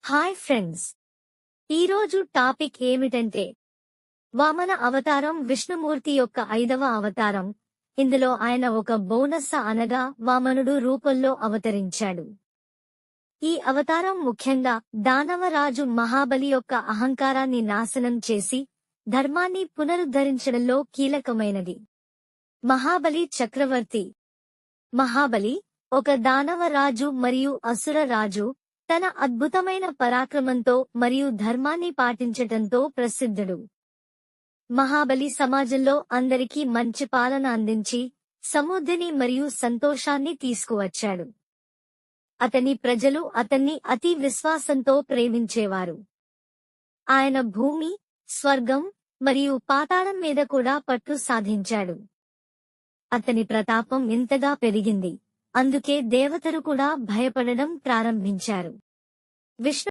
Hi friends, ఈరోజు topic ఏమిటంటే వామన అవతారం విష్ణుమూర్తి యొక్క 5వ అవతారం. ఇందులో ఆయన ఒక బోనస్స అనగా వామనుడు రూపంలో అవతరించాడు. ఈ అవతారం ముఖ్యంగా దానవరాజు మహాబలి యొక్క అహంకారాన్ని నాశనం చేసి ధర్మాన్ని పునరుద్ధరించడంలో కీలకమైనది. మహాబలి చక్రవర్తి. మహాబలి ఒక దానవరాజు మరియు అసుర రాజు. తన అద్భుతమైన పరాక్రమంతో మరియు ధర్మాన్ని పాటించటంతో ప్రసిద్ధుడు. మహాబలి సమాజంలో అందరికీ మంచి పాలన అందించి సమృద్ధిని మరియు సంతోషాన్ని తీసుకువచ్చాడు. అతని ప్రజలు అతన్ని అతి విశ్వాసంతో ప్రేమించేవారు. ఆయన భూమి, స్వర్గం మరియు పాతాళం మీద కూడా పట్టు సాధించాడు. అతని ప్రతాపం ఎంతగా పెరిగింది, అందుకే దేవతలు కూడా భయపడడం ప్రారంభించారు. విష్ణు